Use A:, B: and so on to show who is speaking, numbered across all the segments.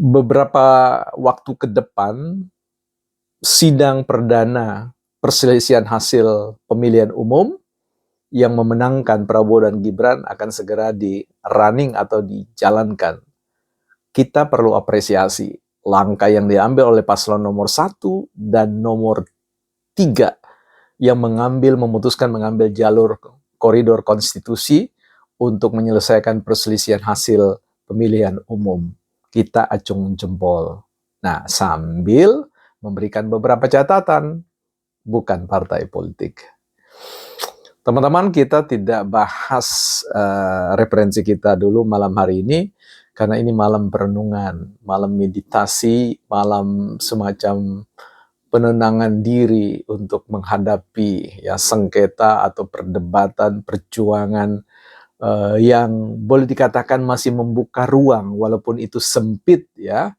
A: Beberapa waktu ke depan, sidang perdana perselisihan hasil pemilihan umum yang memenangkan Prabowo dan Gibran akan segera di-running atau dijalankan. Kita perlu apresiasi langkah yang diambil oleh paslon nomor 1 dan nomor 3 yang memutuskan mengambil jalur koridor konstitusi untuk menyelesaikan perselisihan hasil pemilihan umum. Kita acung jempol. Nah, sambil memberikan beberapa catatan, bukan partai politik. Teman-teman, kita tidak bahas referensi kita dulu malam hari ini, karena ini malam perenungan, malam meditasi, malam semacam penenangan diri untuk menghadapi ya sengketa atau perdebatan, perjuangan yang boleh dikatakan masih membuka ruang, walaupun itu sempit ya,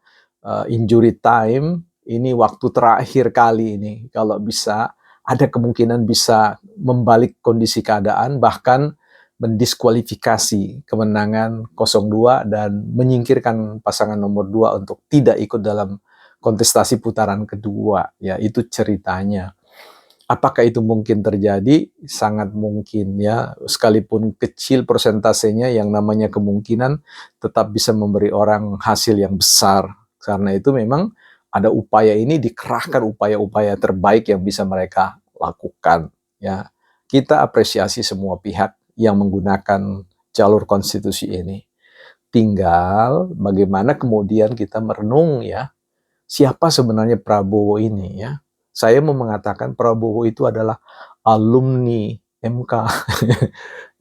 A: injury time, ini waktu terakhir kali ini, kalau bisa, ada kemungkinan bisa membalik kondisi keadaan, bahkan mendiskualifikasi kemenangan 02 dan menyingkirkan pasangan nomor 2 untuk tidak ikut dalam kontestasi putaran kedua. Ya, itu ceritanya. Apakah itu mungkin terjadi? Sangat mungkin ya, sekalipun kecil persentasenya, yang namanya kemungkinan tetap bisa memberi orang hasil yang besar. Karena itu memang ada upaya ini, dikerahkan upaya-upaya terbaik yang bisa mereka lakukan. Ya, kita apresiasi semua pihak yang menggunakan jalur konstitusi ini. Tinggal bagaimana kemudian kita merenung ya, siapa sebenarnya Prabowo ini ya. Saya mau mengatakan Prabowo itu adalah alumni MK.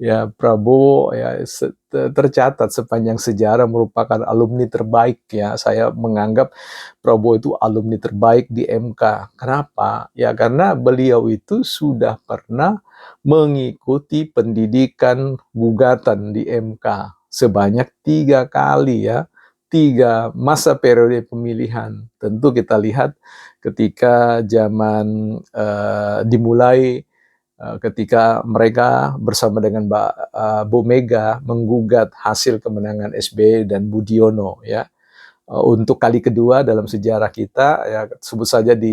A: Ya, Prabowo ya tercatat sepanjang sejarah merupakan alumni terbaik ya. Saya menganggap Prabowo itu alumni terbaik di MK. Kenapa? Ya karena beliau itu sudah pernah mengikuti pendidikan gugatan di MK sebanyak 3 kali ya. 3 masa periode pemilihan. Tentu kita lihat ketika zaman dimulai ketika mereka bersama dengan Bu Mega menggugat hasil kemenangan SBY dan Budiono ya. Untuk kali kedua dalam sejarah kita ya, sebut saja di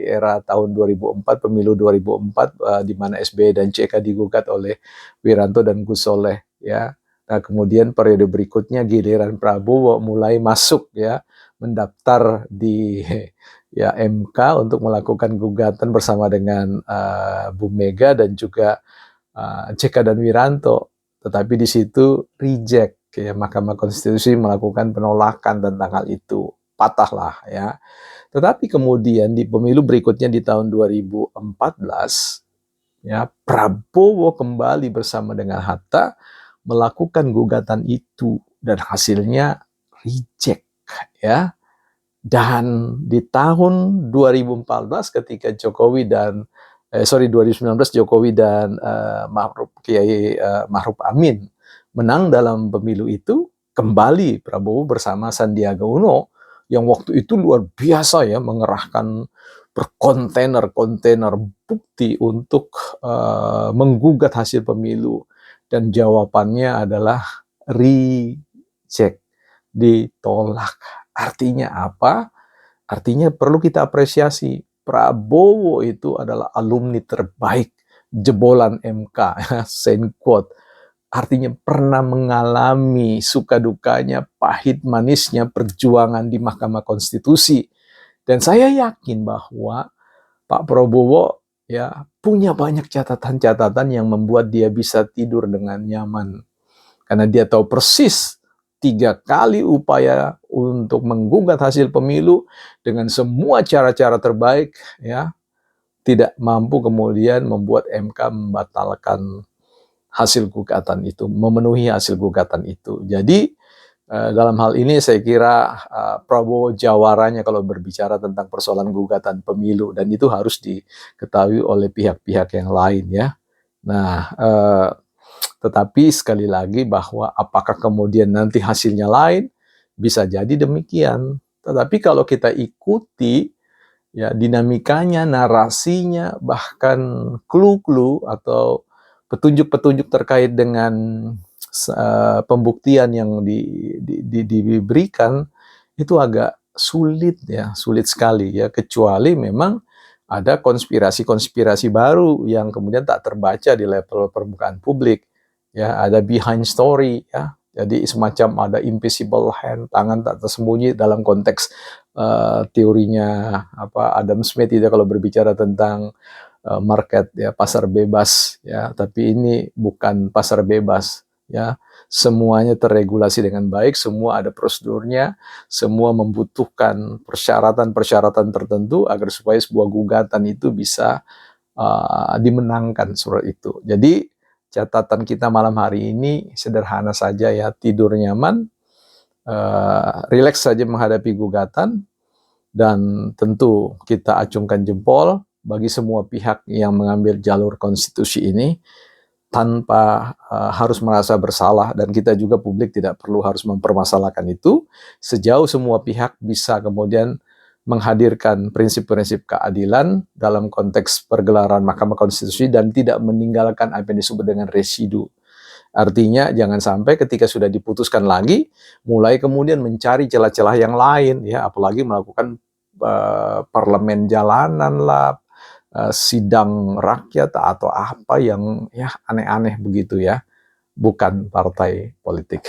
A: era tahun 2004, pemilu 2004 di mana SBY dan JK digugat oleh Wiranto dan Gus Soleh ya. Nah, kemudian periode berikutnya giliran Prabowo mulai masuk ya, mendaftar di ya MK untuk melakukan gugatan bersama dengan Bu Mega dan juga JK dan Wiranto. Tetapi di situ reject ya, Mahkamah Konstitusi melakukan penolakan tentang hal itu. Patahlah ya. Tetapi kemudian di pemilu berikutnya di tahun 2014 ya, Prabowo kembali bersama dengan Hatta melakukan gugatan itu dan hasilnya reject ya. Dan di tahun 2014 ketika 2019 Jokowi dan Kiai Ma'ruf Amin menang dalam pemilu itu, kembali Prabowo bersama Sandiaga Uno yang waktu itu luar biasa ya, mengerahkan berkontainer-kontainer bukti untuk menggugat hasil pemilu, dan jawabannya adalah reject, ditolak. Artinya apa? Artinya perlu kita apresiasi, Prabowo itu adalah alumni terbaik jebolan MK, sign quote. Artinya pernah mengalami suka dukanya, pahit manisnya perjuangan di Mahkamah Konstitusi. Dan saya yakin bahwa Pak Prabowo ya punya banyak catatan-catatan yang membuat dia bisa tidur dengan nyaman. Karena dia tahu persis 3 kali upaya untuk menggugat hasil pemilu dengan semua cara-cara terbaik ya, tidak mampu kemudian membuat MK membatalkan hasil gugatan itu, memenuhi hasil gugatan itu. Jadi dalam hal ini saya kira Prabowo jawaranya kalau berbicara tentang persoalan gugatan pemilu, dan itu harus diketahui oleh pihak-pihak yang lain ya. Nah, tetapi sekali lagi bahwa apakah kemudian nanti hasilnya lain, bisa jadi demikian. Tetapi kalau kita ikuti ya dinamikanya, narasinya, bahkan clue-clue atau petunjuk-petunjuk terkait dengan pembuktian yang diberikan, itu agak sulit ya, sulit sekali ya, kecuali memang ada konspirasi-konspirasi baru yang kemudian tak terbaca di level permukaan publik. Ya, ada behind story ya. Jadi semacam ada invisible hand, tangan tak tersembunyi dalam konteks teorinya Adam Smith itu kalau berbicara tentang market ya, pasar bebas ya, tapi ini bukan pasar bebas ya. Semuanya terregulasi dengan baik, semua ada prosedurnya, semua membutuhkan persyaratan-persyaratan tertentu agar supaya sebuah gugatan itu bisa dimenangkan surat itu. Jadi catatan kita malam hari ini sederhana saja ya, tidur nyaman, rileks saja menghadapi gugatan, dan tentu kita acungkan jempol bagi semua pihak yang mengambil jalur konstitusi ini tanpa harus merasa bersalah, dan kita juga publik tidak perlu harus mempermasalahkan itu sejauh semua pihak bisa kemudian menghadirkan prinsip-prinsip keadilan dalam konteks pergelaran Mahkamah Konstitusi dan tidak meninggalkan apa yang disebut dengan residu. Artinya jangan sampai ketika sudah diputuskan lagi mulai kemudian mencari celah-celah yang lain ya, apalagi melakukan parlemen jalanan lah, sidang rakyat atau apa yang ya aneh-aneh begitu ya, bukan partai politik.